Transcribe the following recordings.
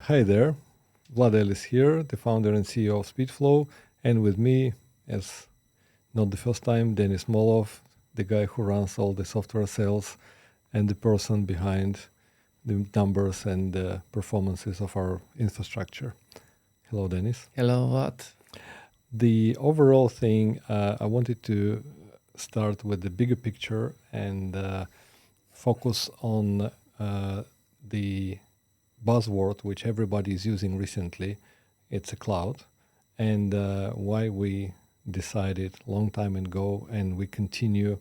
Hi there, Vlad Ellis here, the founder and CEO of Speedflow, and with me, as not the first time, Denis Molov, the guy who runs all the software sales and the person behind the numbers and the performances of our infrastructure. Hello, Denis. Hello, Vlad. The overall thing, I wanted to start with the bigger picture and focus on the buzzword which everybody is using recently. It's a cloud, and why we decided long time ago, and we continue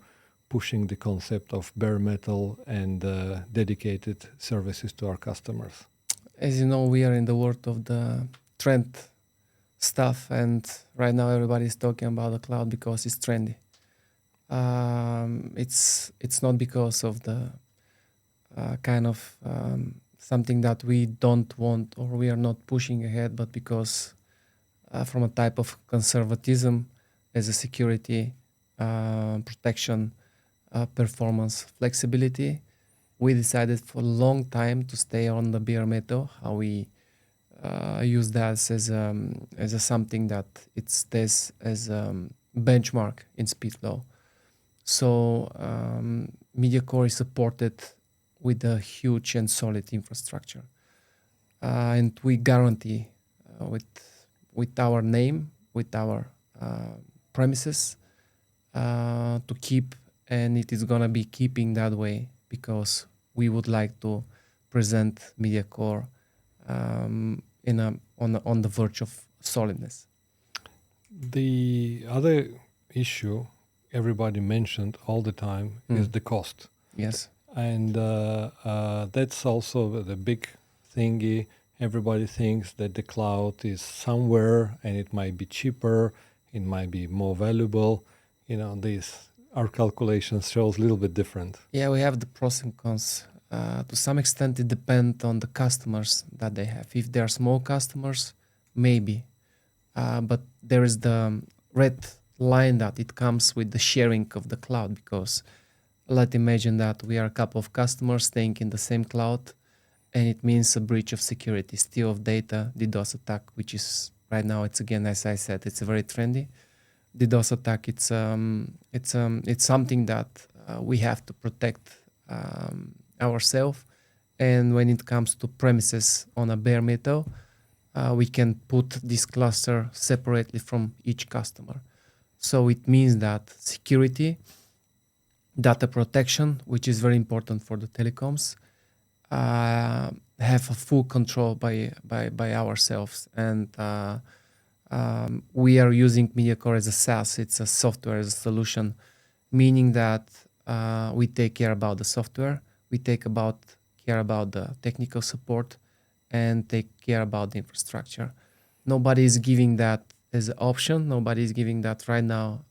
pushing the concept of bare metal and dedicated services to our customers. As you know, we are in the world of the trend stuff, and right now everybody is talking about the cloud because it's trendy. It's not because of the kind of something that we don't want or we are not pushing ahead, but because from a type of conservatism as a security, protection, performance, flexibility, we decided for a long time to stay on the bare metal. How we use that as a something that it stays as a benchmark in Speedflow. So MediaCore is supported with a huge and solid infrastructure, and we guarantee with our name, with our premises, to keep, and it is gonna be keeping that way because we would like to present MediaCore on the verge of solidness. The other issue everybody mentioned all the time is the cost. Yes. And that's also the big thingy. Everybody thinks that the cloud is somewhere and it might be cheaper, it might be more valuable. Our calculations shows a little bit different. Yeah, we have the pros and cons. To some extent, it depends on the customers that they have. If they are small customers, maybe. But there is the red line that it comes with the sharing of the cloud, because let's imagine that we are a couple of customers staying in the same cloud, and it means a breach of security, steal of data, DDoS attack, which is right now, it's again, as I said, it's very trendy. DDoS attack, it's something that we have to protect ourselves. And when it comes to premises on a bare metal, we can put this cluster separately from each customer. So it means that security, data protection, which is very important for the telecoms, have a full control by ourselves. And we are using MediaCore as a SaaS. It's a software as a solution, meaning that we take care about the software, we take care about the technical support, and take care about the infrastructure. Nobody is giving that as an option. Nobody is giving that right now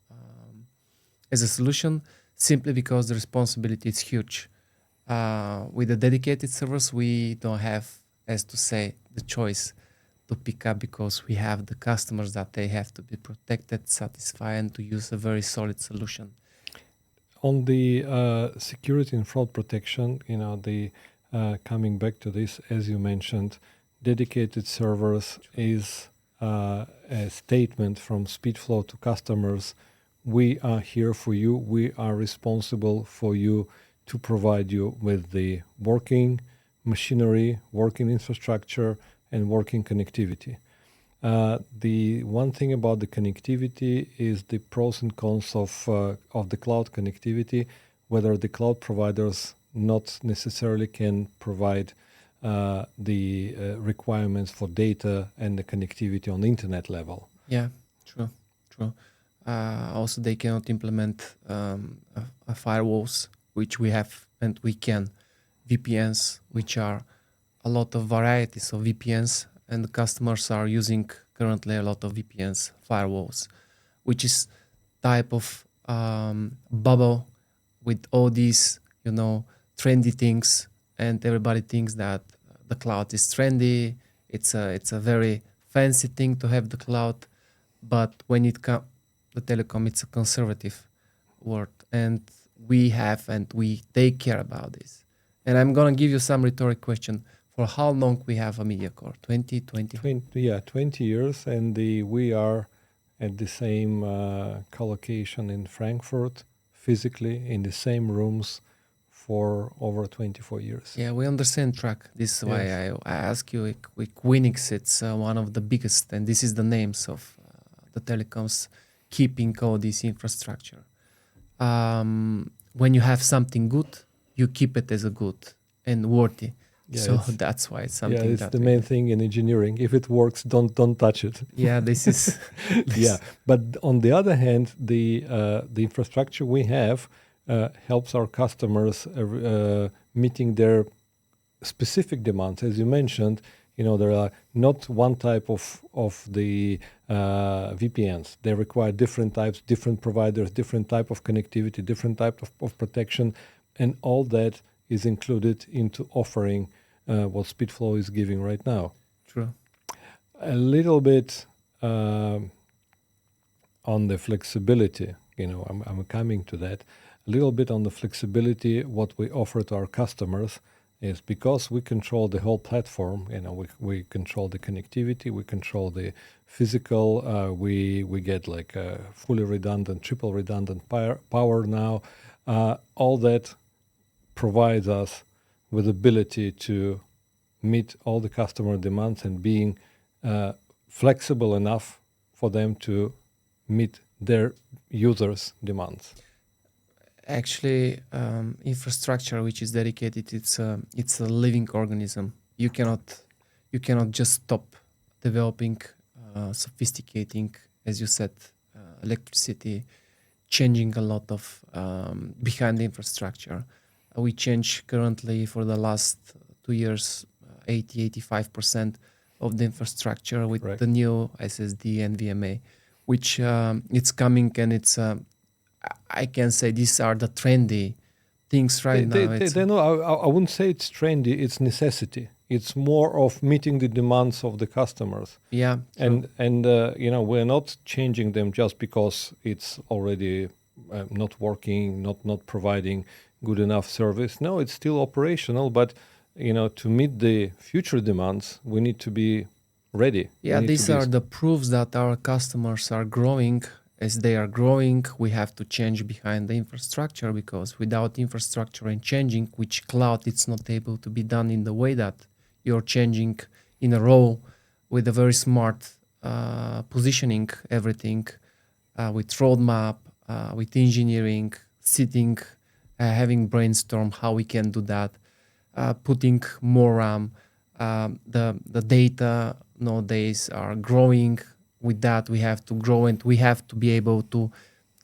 as a solution, simply because the responsibility is huge. With the dedicated servers, we don't have, as to say, the choice to pick up, because we have the customers that they have to be protected, satisfied, and to use a very solid solution. On the security and fraud protection, coming back to this, as you mentioned, dedicated servers is a statement from Speedflow to customers. We are here for you. We are responsible for you to provide you with the working machinery, working infrastructure, and working connectivity. The one thing about the connectivity is the pros and cons of the cloud connectivity, whether the cloud providers not necessarily can provide the requirements for data and the connectivity on the internet level. Yeah, true. Also, they cannot implement firewalls, which we have, and we can. VPNs, which are a lot of varieties of VPNs, and the customers are using currently a lot of VPNs, firewalls, which is type of bubble with all these, trendy things, and everybody thinks that the cloud is trendy. It's a very fancy thing to have the cloud, but when it comes the telecom, it's a conservative word, and we take care about this. And I'm gonna give you some rhetoric question. For how long we have a media core? 20. 20 years, and we are at the same collocation in Frankfurt, physically in the same rooms for over 24 years. Yeah, we understand track. This is why I ask you. Winix, it's one of the biggest, and this is the names of the telecoms keeping all this infrastructure. When you have something good, you keep it as a good and worthy. Yeah, so that's why it's something. Yeah, it's the main thing in engineering. If it works, don't touch it. Yeah, this is. Yeah, but on the other hand, the infrastructure we have helps our customers meeting their specific demands. As you mentioned, there are not one type of the VPNs. They require different types, different providers, different type of connectivity, different type of protection, and all that is included into offering what Speedflow is giving right now. True. A little bit on the flexibility, I'm coming to that. A little bit on the flexibility, what we offer to our customers is because we control the whole platform, we control the connectivity, we control the physical, we get like a fully redundant, triple redundant power now. All that provides us with ability to meet all the customer demands and being flexible enough for them to meet their users' demands. Actually, infrastructure which is dedicated, it's a living organism. You cannot just stop developing, sophisticating, as you said, electricity, changing a lot of behind the infrastructure. We change currently for the last 2 years 85% of the infrastructure with the new SSD and VMA, which it's coming, and it's I can say these are the trendy things now. I wouldn't say it's trendy, it's necessity. It's more of meeting the demands of the customers. Yeah. And we're not changing them just because it's already not working, not providing good enough service. No, it's still operational, but to meet the future demands, we need to be ready. Yeah, these are the proofs that our customers are growing. As they are growing, we have to change behind the infrastructure, because without infrastructure and changing, which cloud, it's not able to be done in the way that you're changing in a row with a very smart positioning everything with roadmap, with engineering, sitting, having brainstorm how we can do that, putting more RAM. The data nowadays are growing. With that, we have to grow, and we have to be able to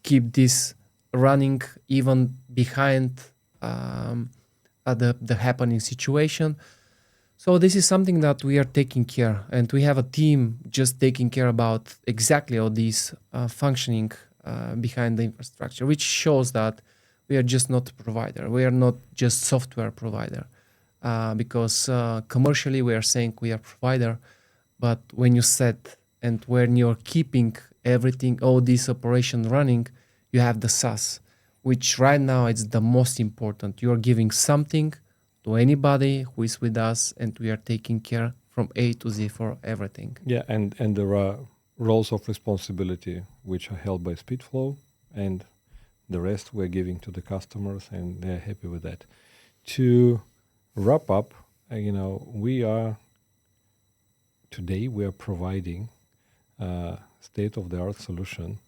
keep this running even behind the happening situation. So this is something that we are taking care, and we have a team just taking care about exactly all these functioning behind the infrastructure, which shows that we are just not a provider. We are not just software provider, because commercially we are saying we are provider, but when you set and when you're keeping everything, all this operation running, you have the SaaS, which right now it's the most important. You are giving something to anybody who is with us, and we are taking care from A to Z for everything. Yeah, and there are roles of responsibility which are held by Speedflow, and the rest we're giving to the customers, and they're happy with that. To wrap up, today we are providing state-of-the-art solution,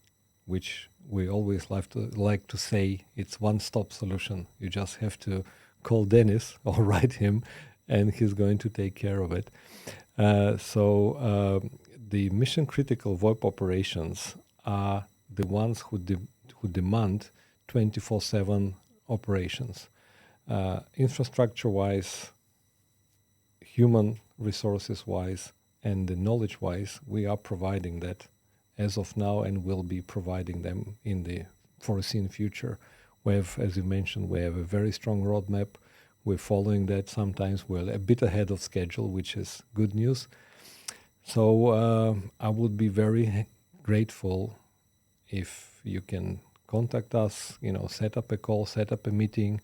which we always like to say it's one-stop solution. You just have to call Denis or write him, and he's going to take care of it. So the mission-critical VoIP operations are the ones who demand 24/7 operations. Infrastructure-wise, human resources-wise, and the knowledge-wise, we are providing that as of now, and will be providing them in the foreseen future. We have, as you mentioned, we have a very strong roadmap. We're following that. Sometimes we're a bit ahead of schedule, which is good news. So I would be very grateful if you can contact us, set up a call, set up a meeting.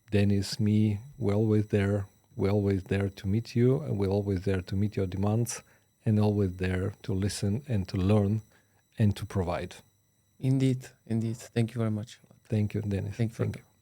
Denis, me, we're always there. We're always there to meet you, and we're always there to meet your demands, and always there to listen and to learn and to provide. Indeed. Thank you very much. Thank you, Denis. Thank you. Thank you.